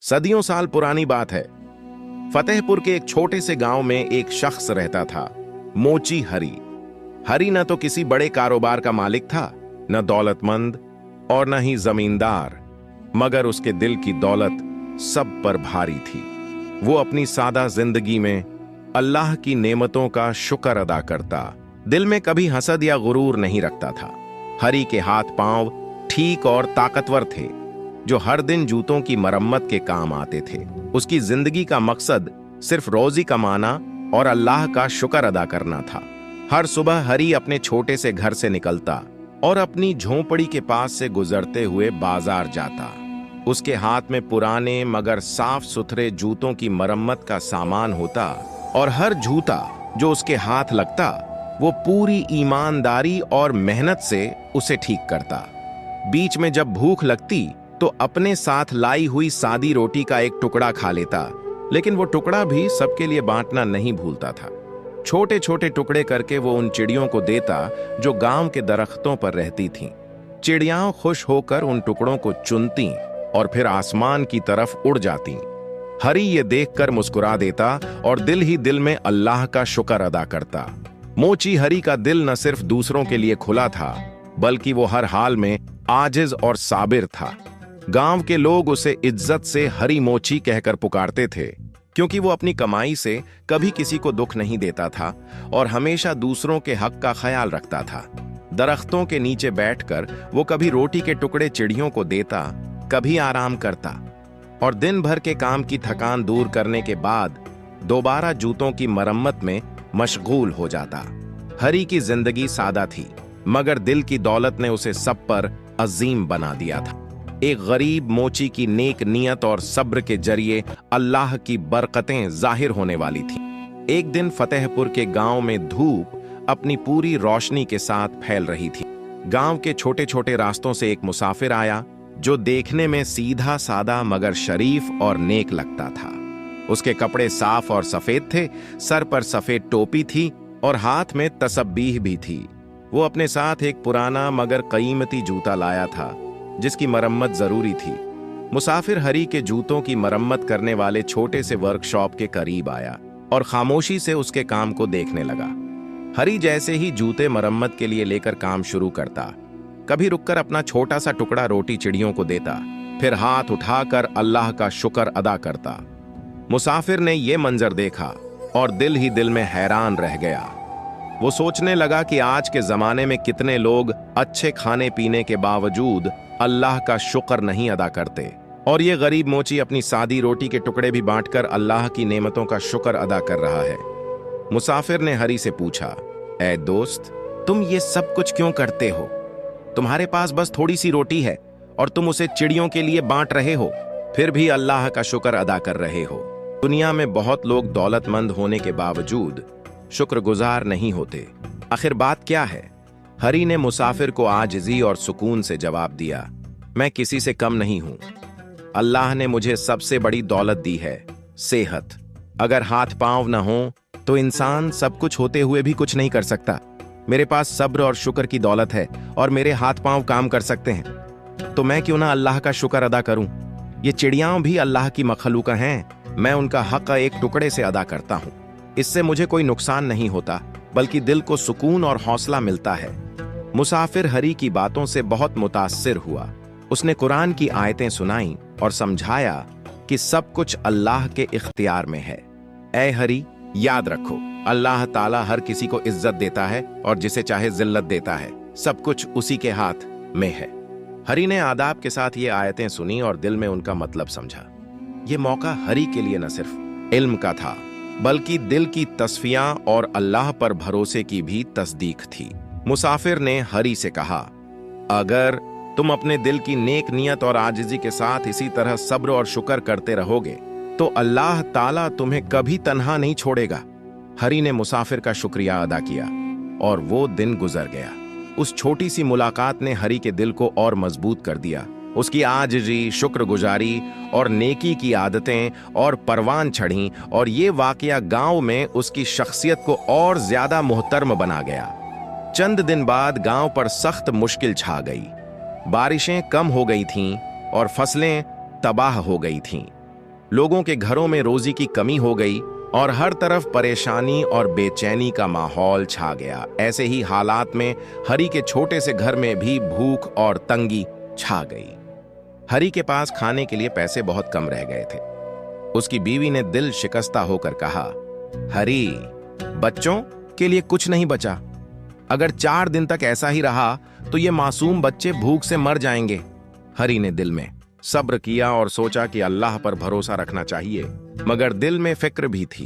सदियों साल पुरानी बात है। फतेहपुर के एक छोटे से गांव में एक शख्स रहता था, मोची हरी। हरी न तो किसी बड़े कारोबार का मालिक था, न दौलतमंद और न ही जमींदार, मगर उसके दिल की दौलत सब पर भारी थी। वो अपनी सादा जिंदगी में अल्लाह की नेमतों का शुक्र अदा करता, दिल में कभी हसद या गुरूर नहीं रखता था। हरी के हाथ पांव ठीक और ताकतवर थे, जो हर दिन जूतों की मरम्मत के काम आते थे। उसकी जिंदगी का मकसद सिर्फ रोजी कमाना और अल्लाह का शुक्र अदा करना था। हर सुबह हरी अपने छोटे से घर से निकलता और अपनी झोंपड़ी के पास से गुजरते हुए बाजार जाता। उसके हाथ में पुराने मगर साफ सुथरे जूतों की मरम्मत का सामान होता और हर जूता जो उसके हाथ लगता वो पूरी ईमानदारी और मेहनत से उसे ठीक करता। बीच में जब भूख लगती तो अपने साथ लाई हुई सादी रोटी का एक टुकड़ा खा लेता, लेकिन वो टुकड़ा भी सबके लिए बांटना नहीं भूलता था। छोटे छोटे टुकड़े करके वो उन चिड़ियों को देता जो गांव के दरख्तों पर रहती थीं। चिड़ियां खुश होकर उन टुकड़ों को चुनती और फिर आसमान की तरफ उड़ जाती। हरी ये देखकर मुस्कुरा देता और दिल ही दिल में अल्लाह का शुक्र अदा करता। मोची हरी का दिल न सिर्फ दूसरों के लिए खुला था, बल्कि वो हर हाल में आजिज और साबिर था। गांव के लोग उसे इज्जत से हरी मोची कहकर पुकारते थे, क्योंकि वो अपनी कमाई से कभी किसी को दुख नहीं देता था और हमेशा दूसरों के हक का ख्याल रखता था। दरख्तों के नीचे बैठकर वो कभी रोटी के टुकड़े चिड़ियों को देता, कभी आराम करता और दिन भर के काम की थकान दूर करने के बाद दोबारा जूतों की मरम्मत में मशगूल हो जाता। हरी की जिंदगी सादा थी, मगर दिल की दौलत ने उसे सब पर अजीम बना दिया था। एक गरीब मोची की नेक नियत और सब्र के जरिए अल्लाह की बरकतें जाहिर होने वाली थीं। एक दिन फतेहपुर के गांव में धूप अपनी पूरी रोशनी के साथ फैल रही थी। गांव के छोटे छोटे रास्तों से एक मुसाफिर आया, जो देखने में सीधा सादा मगर शरीफ और नेक लगता था। उसके कपड़े साफ और सफेद थे, सर पर सफेद टोपी थी और हाथ में तसब्बीह भी थी। वो अपने साथ एक पुराना मगर कीमती जूता लाया था, जिसकी मरम्मत जरूरी थी। मुसाफिर हरी के जूतों की मरम्मत करने वाले छोटे से वर्कशॉप के करीब आया और खामोशी से उसके काम को देखने लगा। हरी जैसे ही जूते मरम्मत के लिए लेकर काम शुरू करता, कभी रुककर अपना छोटा सा टुकड़ा रोटी चिड़ियों को देता, फिर हाथ उठाकर अल्लाह का शुक्र अदा करता। मुसाफिर ने यह मंजर देखा और दिल ही दिल में हैरान रह गया। वो सोचने लगा कि आज के जमाने में कितने लोग अच्छे खाने पीने के बावजूद अल्लाह का शुक्र नहीं अदा करते, और ये गरीब मोची अपनी सादी रोटी के टुकड़े भी बांटकर अल्लाह की नेमतों का शुक्र अदा कर रहा है। मुसाफिर ने हरी से पूछा, ऐ दोस्त, तुम ये सब कुछ क्यों करते हो? तुम्हारे पास बस थोड़ी सी रोटी है और तुम उसे चिड़ियों के लिए बांट रहे हो, फिर भी अल्लाह का शुक्र अदा कर रहे हो। दुनिया में बहुत लोग दौलतमंद होने के बावजूद शुक्रगुजार नहीं होते। आखिर बात क्या है? हरी ने मुसाफिर को आजिज़ी और सुकून से जवाब दिया, मैं किसी से कम नहीं हूं। अल्लाह ने मुझे सबसे बड़ी दौलत दी है, सेहत। अगर हाथ पांव न हो तो इंसान सब कुछ होते हुए भी कुछ नहीं कर सकता। मेरे पास सब्र और शुक्र की दौलत है और मेरे हाथ पांव काम कर सकते हैं, तो मैं क्यों ना अल्लाह का शुक्र अदा करूं। ये चिड़ियां भी अल्लाह की मखलूका हैं, मैं उनका हक एक टुकड़े से अदा करता हूं। इससे मुझे कोई नुकसान नहीं होता, बल्कि दिल को सुकून और हौसला मिलता है। मुसाफिर हरी की बातों से बहुत मुतासिर हुआ। उसने कुरान की आयतें सुनाई और समझाया कि सब कुछ अल्लाह के इख्तियार में है। ऐ हरी, याद रखो, अल्लाह ताला हर किसी को इज्जत देता है और जिसे चाहे जिल्लत देता है। सब कुछ उसी के हाथ में है। हरी ने आदाब के साथ ये आयतें सुनी और दिल में उनका मतलब समझा। ये मौका हरी के लिए न सिर्फ इल्म का था, बल्कि दिल की तस्फियां और अल्लाह पर भरोसे की भी तस्दीक थी। मुसाफिर ने हरी से कहा, अगर तुम अपने दिल की नेक नियत और आजिज़ी के साथ इसी तरह सब्र और शुक्र करते रहोगे तो अल्लाह ताला तुम्हें कभी तन्हा नहीं छोड़ेगा। हरी ने मुसाफिर का शुक्रिया अदा किया और वो दिन गुजर गया। उस छोटी सी मुलाकात ने हरी के दिल को और मजबूत कर दिया। उसकी आजिज़ी, शुक्रगुजारी और नेकी की आदतें और परवान चढ़ीं और ये वाकया गांव में उसकी शख्सियत को और ज्यादा मुहतरम बना गया। चंद दिन बाद गांव पर सख्त मुश्किल छा गई। बारिशें कम हो गई थीं और फसलें तबाह हो गई थीं। लोगों के घरों में रोजी की कमी हो गई और हर तरफ परेशानी और बेचैनी का माहौल छा गया। ऐसे ही हालात में हरी के छोटे से घर में भी भूख और तंगी छा गई। हरी के पास खाने के लिए पैसे बहुत कम रह गए थे। उसकी बीवी ने दिल शिकस्ता होकर कहा, हरी, बच्चों के लिए कुछ नहीं बचा। अगर 4 दिन तक ऐसा ही रहा तो ये मासूम बच्चे भूख से मर जाएंगे। हरी ने दिल में सब्र किया और सोचा कि अल्लाह पर भरोसा रखना चाहिए, मगर दिल में फिक्र भी थी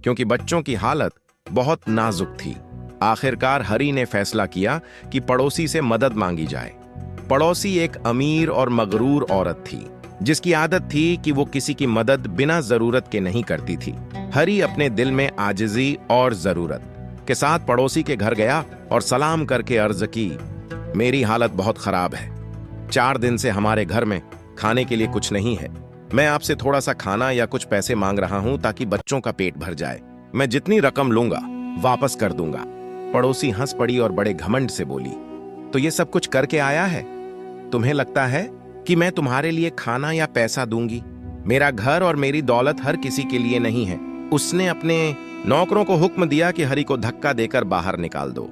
क्योंकि बच्चों की हालत बहुत नाजुक थी। आखिरकार हरी ने फैसला किया कि पड़ोसी से मदद मांगी जाए। पड़ोसी एक अमीर और मगरूर औरत थी जिसकी आदत थी कि वो किसी की मदद बिना जरूरत के नहीं करती थी। हरी अपने दिल में आजिजी और जरूरत के साथ पड़ोसी के घर गया और सलाम करके अर्ज की, मेरी हालत बहुत खराब है। 4 दिन से हमारे घर में खाने के लिए कुछ नहीं है। मैं आपसे थोड़ा सा खाना या कुछ पैसे मांग रहा हूं ताकि बच्चों का पेट भर जाए। मैं जितनी रकम लूंगा वापस कर दूंगा। पड़ोसी हंस पड़ी और बड़े घमंड से बोली, तो ये सब कुछ करके आया है? तुम्हें लगता है कि मैं तुम्हारे लिए खाना या पैसा दूंगी? मेरा घर और मेरी दौलत हर किसी के लिए नहीं है। उसने अपने नौकरों को हुक्म दिया कि हरी को धक्का देकर बाहर निकाल दो।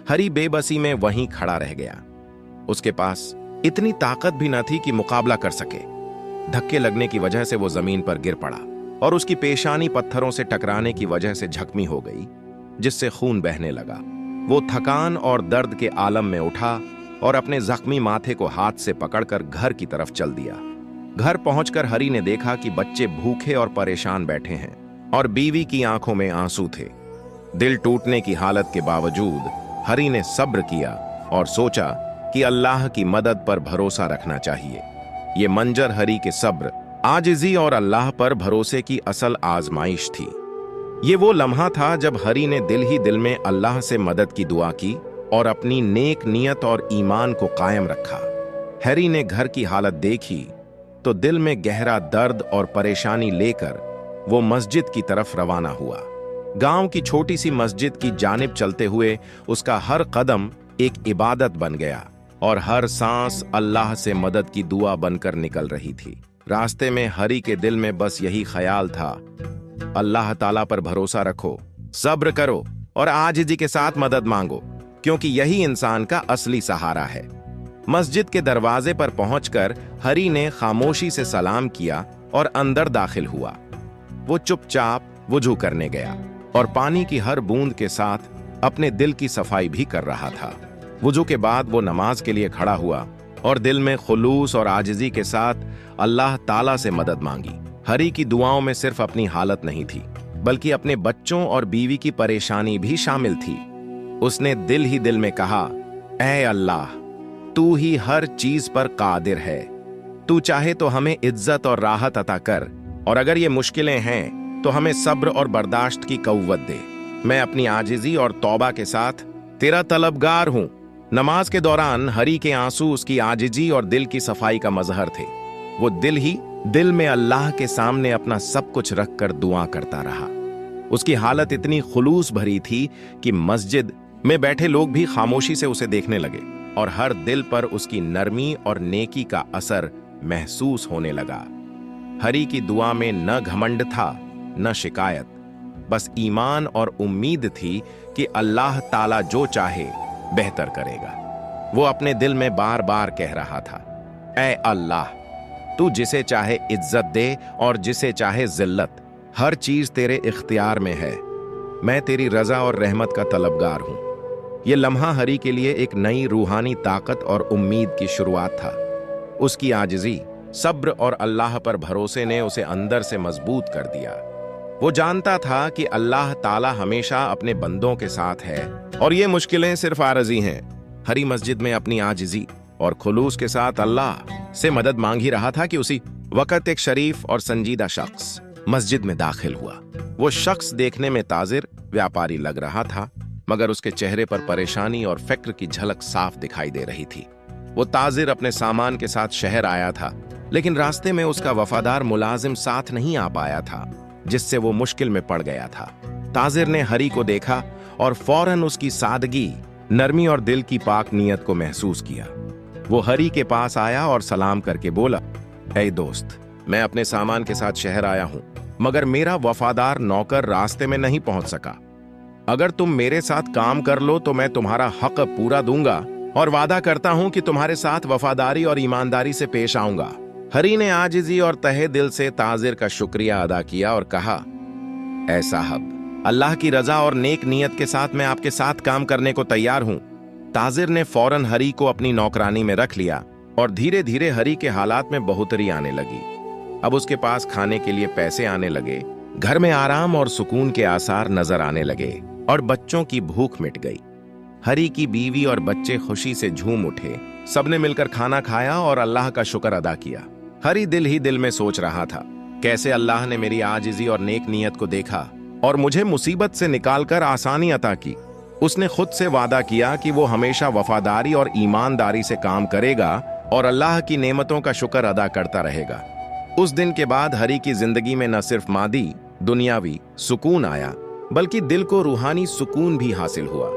हरी बेबसी में वहीं खड़ा रह गया। उसके पास इतनी ताकत भी न थी कि मुकाबला कर सके। धक्के लगने की वजह से वो जमीन पर गिर पड़ा और उसकी पेशानी पत्थरों से टकराने की वजह से जख्मी हो गई, जिससे खून बहने लगा। वो थकान और दर्द के आलम में उठा और अपने जख्मी माथे को हाथ से पकड़कर घर की तरफ चल दिया। घर पहुंचकर हरी ने देखा कि बच्चे भूखे और परेशान बैठे हैं और बीवी की आंखों में आंसू थे। दिल टूटने की हालत के बावजूद हरी ने सब्र किया और सोचा कि अल्लाह की मदद पर भरोसा रखना चाहिए। ये मंजर हरी के सब्र, आजिजी और अल्लाह पर भरोसे की असल आजमाइश थी। ये वो लम्हा था जब हरी ने दिल ही दिल में अल्लाह से मदद की दुआ की और अपनी नेक नियत और ईमान को कायम रखा। हरी ने घर की हालत देखी तो दिल में गहरा दर्द और परेशानी लेकर वो मस्जिद की तरफ रवाना हुआ। गांव की छोटी सी मस्जिद की जानिब चलते हुए उसका हर कदम एक इबादत बन गया और हर सांस अल्लाह से मदद की दुआ बनकर निकल रही थी। रास्ते में हरी के दिल में बस यही ख्याल था, अल्लाह ताला पर भरोसा रखो, सब्र करो और आजिजी के साथ मदद मांगो, क्योंकि यही इंसान का असली सहारा है। मस्जिद के दरवाजे पर पहुंचकर हरी ने खामोशी से सलाम किया और अंदर दाखिल हुआ। वो चुपचाप वुजू करने गया और पानी की हर बूंद के साथ अपने दिल की सफाई भी कर रहा था। वुजू के बाद वो नमाज के लिए खड़ा हुआ और दिल में खुलूस और आजिजी के साथ अल्लाह ताला से मदद मांगी। हरी की दुआओं में सिर्फ अपनी हालत नहीं थी, बल्कि अपने बच्चों और बीवी की परेशानी भी शामिल थी। उसने दिल ही दिल में कहा, ऐ अल्लाह, तू ही हर चीज पर कादिर है। तू चाहे तो हमें इज्जत और राहत अता कर, और अगर ये मुश्किलें हैं तो हमें सब्र और बर्दाश्त की कव्वत दे। मैं अपनी आजिजी और तौबा के साथ तेरा तलबगार हूं। नमाज के दौरान हरी के आंसू उसकी आजिजी और दिल की सफाई का मजहर थे। वो दिल ही दिल में अल्लाह के सामने अपना सब कुछ रखकर दुआ करता रहा। उसकी हालत इतनी खुलूस भरी थी कि मस्जिद में बैठे लोग भी खामोशी से उसे देखने लगे और हर दिल पर उसकी नरमी और नेकी का असर महसूस होने लगा। हरी की दुआ में न घमंड था न शिकायत, बस ईमान और उम्मीद थी कि अल्लाह ताला जो चाहे बेहतर करेगा। वो अपने दिल में बार बार कह रहा था, ऐ अल्लाह, तू जिसे चाहे इज्जत दे और जिसे चाहे जिल्लत, हर चीज तेरे इख्तियार में है। मैं तेरी रजा और रहमत का तलबगार हूं। यह लम्हा हरी के लिए एक नई रूहानी ताकत और उम्मीद की शुरुआत था। उसकी आजिजी, सब्र और अल्लाह पर भरोसे ने उसे अंदर से मजबूत कर दिया। वो जानता था कि अल्लाह ताला हमेशा अपने बंदों के साथ है और ये मुश्किलें सिर्फ आरजी हैं। हरी मस्जिद में अपनी आजिजी और खुलूस के साथ अल्लाह से मदद मांग ही रहा था कि उसी वक्त एक शरीफ और संजीदा शख्स मस्जिद में दाखिल हुआ। वो शख्स देखने में ताजिर व्यापारी लग रहा था, मगर उसके चेहरे पर परेशानी और फिक्र की झलक साफ दिखाई दे रही थी। वो ताजिर अपने सामान के साथ शहर आया था, लेकिन रास्ते में उसका वफादार मुलाजिम साथ नहीं आ पाया था, जिससे वो मुश्किल में पड़ गया था। ताजिर ने हरी को देखा और फौरन उसकी सादगी, नरमी और दिल की पाक नीयत को महसूस किया। वो हरी के पास आया और सलाम करके बोला, ऐ दोस्त, मैं अपने सामान के साथ शहर आया हूं, मगर मेरा वफादार नौकर रास्ते में नहीं पहुंच सका। अगर तुम मेरे साथ काम कर लो तो मैं तुम्हारा हक पूरा दूंगा और वादा करता हूं कि तुम्हारे साथ वफादारी और ईमानदारी से पेश आऊंगा। हरी ने आजिजी और तहे दिल से ताजिर का शुक्रिया अदा किया और कहा, ऐ साहब, अल्लाह की रजा और नेक नियत के साथ मैं आपके साथ काम करने को तैयार हूं। ताजिर ने फौरन हरी को अपनी नौकरानी में रख लिया और धीरे धीरे हरी के हालात में बढ़ोतरी आने लगी। अब उसके पास खाने के लिए पैसे आने लगे, घर में आराम और सुकून के आसार नजर आने लगे और बच्चों की भूख मिट गई। हरी की बीवी और बच्चे खुशी से झूम उठे। सबने मिलकर खाना खाया और अल्लाह का शुक्र अदा किया। हरी दिल ही दिल में सोच रहा था, कैसे अल्लाह ने मेरी आजिजी और नेक नियत को देखा और मुझे मुसीबत से निकालकर आसानी अता की। उसने खुद से वादा किया कि वो हमेशा वफादारी और ईमानदारी से काम करेगा और अल्लाह की नेमतों का शुक्र अदा करता रहेगा। उस दिन के बाद हरी की जिंदगी में न सिर्फ मादी दुनियावी सुकून आया, बल्कि दिल को रूहानी सुकून भी हासिल हुआ।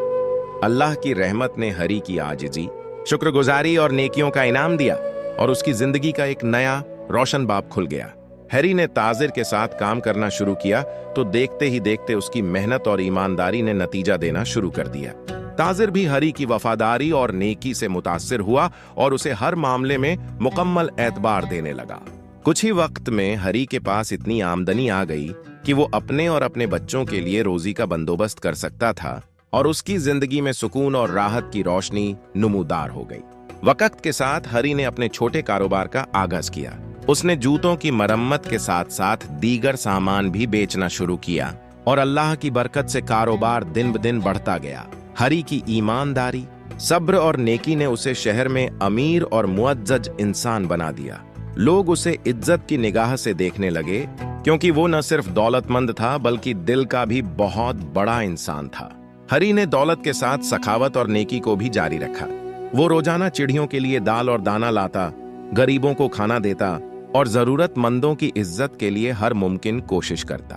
अल्लाह की रहमत ने हरी की आजिजी, शुक्रगुजारी और नेकियों का इनाम दिया और उसकी जिंदगी का एक नया रोशन बाब खुल गया। हरी ने ताजिर के साथ काम करना शुरू किया तो देखते ही देखते उसकी मेहनत और ईमानदारी ने नतीजा देना शुरू कर दिया। ताजिर भी हरी की वफादारी और नेकी से मुतासिर हुआ और उसे हर मामले में मुकम्मल एतबार देने लगा। कुछ ही वक्त में हरी के पास इतनी आमदनी आ गई कि वो अपने और अपने बच्चों के लिए रोजी का बंदोबस्त कर सकता था और उसकी जिंदगी में सुकून और राहत की रोशनी नुमूदार हो गई। वक्त के साथ हरी ने अपने छोटे कारोबार का आगाज किया। उसने जूतों की मरम्मत के साथ साथ दीगर सामान भी बेचना शुरू किया और अल्लाह की बरकत से कारोबार दिन ब दिन बढ़ता गया। हरी की ईमानदारी, सब्र और नेकी ने उसे शहर में अमीर और मुअज्जज इंसान बना दिया। लोग उसे इज्जत की निगाह से देखने लगे क्योंकि वो न सिर्फ दौलतमंद था बल्कि दिल का भी बहुत बड़ा इंसान था। हरी ने दौलत के साथ सखावत और नेकी को भी जारी रखा। वो रोजाना चिड़ियों के लिए दाल और दाना लाता, गरीबों को खाना देता और जरूरतमंदों की इज्जत के लिए हर मुमकिन कोशिश करता।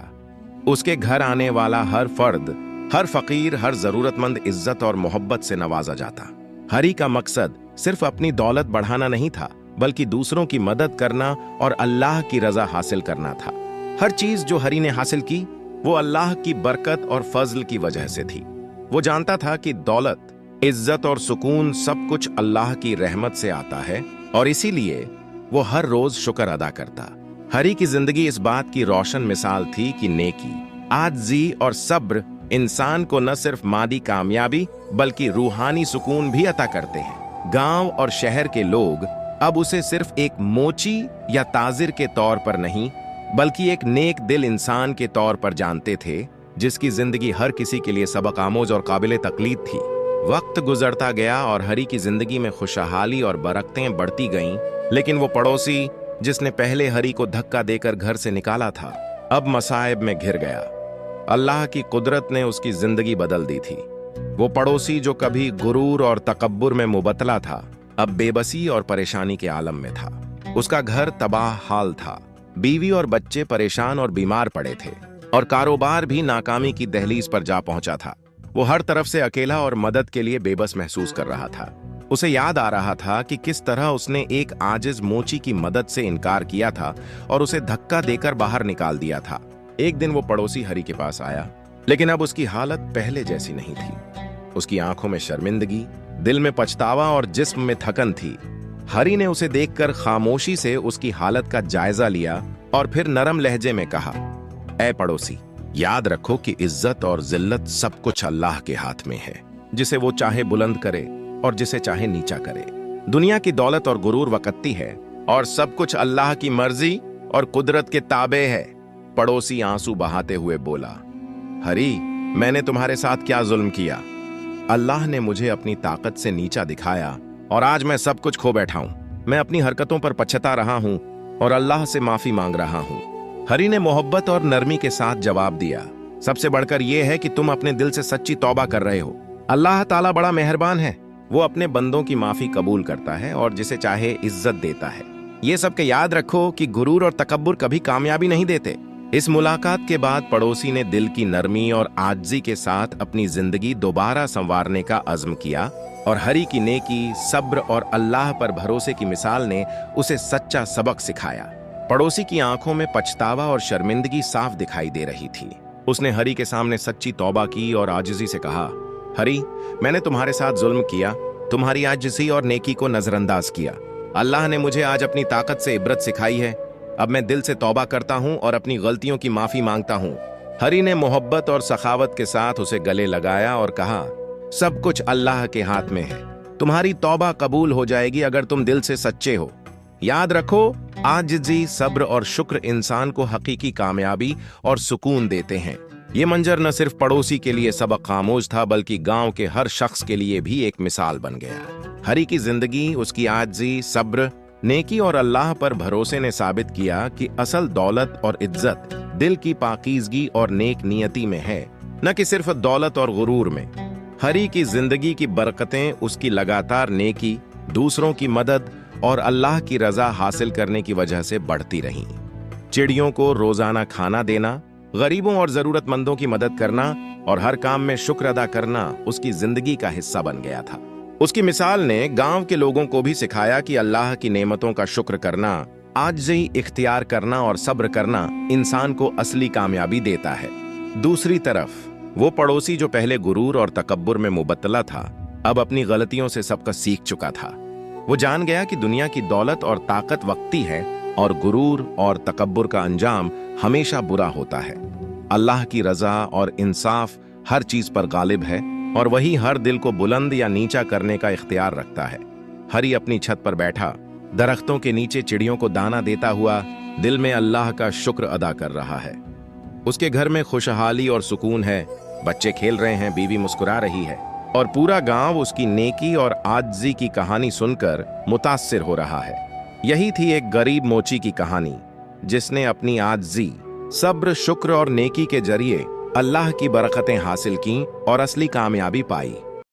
उसके घर आने वाला हर फर्द, हर फकीर, हर जरूरतमंद इज्जत और मोहब्बत से नवाजा जाता। हरी का मकसद सिर्फ अपनी दौलत बढ़ाना नहीं था बल्कि दूसरों की मदद करना और अल्लाह की रजा हासिल करना था। हर चीज जो हरी ने हासिल की वो अल्लाह की बरकत और फजल की वजह से थी। वो जानता था कि दौलत, इज्जत और सुकून सब कुछ अल्लाह की रहमत से आता है और इसीलिए वो हर रोज शुक्र अदा करता। हरी की जिंदगी इस बात की रोशन मिसाल थी कि नेकी, आजिज़ी और सब्र इंसान को न सिर्फ मादी कामयाबी बल्कि रूहानी सुकून भी अता करते हैं। गांव और शहर के लोग अब उसे सिर्फ एक मोची या ताजिर के तौर पर नहीं बल्कि एक नेक दिल इंसान के तौर पर जानते थे, जिसकी जिंदगी हर किसी के लिए सबक आमोज और काबिल तकलीद थी। वक्त गुजरता गया और हरी की जिंदगी में खुशहाली और बरकतें बढ़ती गईं, लेकिन वो पड़ोसी जिसने पहले हरी को धक्का देकर घर से निकाला था, अब मसाइब में घिर गया। अल्लाह की कुदरत ने उसकी जिंदगी बदल दी थी। वो पड़ोसी जो कभी गुरूर और तकब्बुर में मुबतला था, अब बेबसी और परेशानी के आलम में था। उसका घर तबाह हाल था, बीवी और बच्चे परेशान और बीमार पड़े थे और कारोबार भी नाकामी की दहलीज पर जा पहुंचा था। वो हर तरफ से अकेला और मदद के लिए बेबस महसूस कर रहा था। उसे याद आ रहा था कि किस तरह उसने एक आजिज मोची की मदद से इनकार किया था और उसे धक्का देकर बाहर निकाल दिया था। एक दिन वो पड़ोसी हरी के पास आया, लेकिन अब उसकी हालत पहले जैसी नहीं थी। उसकी आंखों में शर्मिंदगी, दिल में पछतावा और जिस्म में थकन थी। हरी ने उसे देखकर खामोशी से उसकी हालत का जायजा लिया और फिर नरम लहजे में कहा, ऐ पड़ोसी, याद रखो कि इज्जत और जिल्लत सब कुछ अल्लाह के हाथ में है, जिसे वो चाहे बुलंद करे और जिसे चाहे नीचा करे। दुनिया की दौलत और गुरूर वकत्ती है और सब कुछ अल्लाह की मर्जी और कुदरत के ताबे है। पड़ोसी आंसू बहाते हुए बोला, हरी, मैंने तुम्हारे साथ क्या जुल्म किया? अल्लाह ने मुझे अपनी ताकत से नीचा दिखाया और आज मैं सब कुछ खो बैठा हूं। मैं अपनी हरकतों पर पछता रहा हूं और अल्लाह से माफी मांग रहा हूं। हरी ने मोहब्बत और नरमी के साथ जवाब दिया, सबसे बढ़कर यह है कि तुम अपने दिल से सच्ची तौबा कर रहे हो। अल्लाह ताला बड़ा मेहरबान है, वो अपने बंदों की माफी कबूल करता है और जिसे चाहे इज्जत देता है। ये सब के याद रखो कि गुरूर और तकब्बुर कभी कामयाबी नहीं देते। इस मुलाकात के बाद पड़ोसी ने दिल की नरमी और आजिज़ी के साथ अपनी जिंदगी दोबारा संवारने का अज़्म किया और हरी की नेकी, सब्र और अल्लाह पर भरोसे की मिसाल ने उसे सच्चा सबक सिखाया। पड़ोसी की आंखों में पछतावा और शर्मिंदगी साफ दिखाई दे रही थी। उसने हरी के सामने सच्ची तौबा की और आजिजी से कहा, हरी, मैंने तुम्हारे साथ जुल्म किया, तुम्हारी आजिजी और नेकी को नजरअंदाज किया। अल्लाह ने मुझे आज अपनी ताकत से इबरत सिखाई है। अब मैं दिल से तौबा करता हूं और अपनी गलतियों की माफी मांगता हूं। हरी ने मोहब्बत और सखावत के साथ उसे गले लगाया और कहा, सब कुछ अल्लाह के हाथ में है। तुम्हारी तौबा कबूल हो जाएगी अगर तुम दिल से सच्चे हो। याद रखो, आजिज़ी, सब्र और शुक्र इंसान को हकीकी कामयाबी और सुकून देते हैं। ये मंजर न सिर्फ पड़ोसी के लिए सबक आमोज था, बल्कि गांव के हर शख्स के लिए भी एक मिसाल बन गया। हरी की जिंदगी, उसकी आजिज़ी, सब्र, नेकी और अल्लाह पर भरोसे ने साबित किया कि असल दौलत और इज्जत दिल की पाकीज़गी और नेक नियति में है, न कि सिर्फ दौलत और गुरूर में। हरी की जिंदगी की बरकतें उसकी लगातार नेकी, दूसरों की मदद और अल्लाह की रजा हासिल करने की वजह से बढ़ती रहीं। चिड़ियों को रोजाना खाना देना, गरीबों और जरूरतमंदों की मदद करना और हर काम में शुक्र अदा करना उसकी जिंदगी का हिस्सा बन गया था। उसकी मिसाल ने गांव के लोगों को भी सिखाया कि अल्लाह की नेमतों का शुक्र करना, आजिज़ी इख्तियार करना और सब्र करना इंसान को असली कामयाबी देता है। दूसरी तरफ वो पड़ोसी जो पहले गुरूर और तकब्बुर में मुबत्तला था, अब अपनी गलतियों से सबका सीख चुका था। वो जान गया कि दुनिया की दौलत और ताकत वक्ती है और गुरूर और तकब्बुर का अंजाम हमेशा बुरा होता है। अल्लाह की रजा और इंसाफ हर चीज पर गालिब है और वही हर दिल को बुलंद या नीचा करने का इख्तियार रखता है। हरी अपनी छत पर बैठा दरख्तों के नीचे चिड़ियों को दाना देता हुआ दिल में अल्लाह का शुक्र अदा कर रहा है। उसके घर में खुशहाली और सुकून है, बच्चे खेल रहे हैं, बीवी मुस्कुरा रही है और पूरा गांव उसकी नेकी और आजिज़ी की कहानी सुनकर मुतासिर हो रहा है। यही थी एक गरीब मोची की कहानी, जिसने अपनी आजिज़ी, सब्र, शुक्र और नेकी के जरिए अल्लाह की बरकतें हासिल की और असली कामयाबी पाई।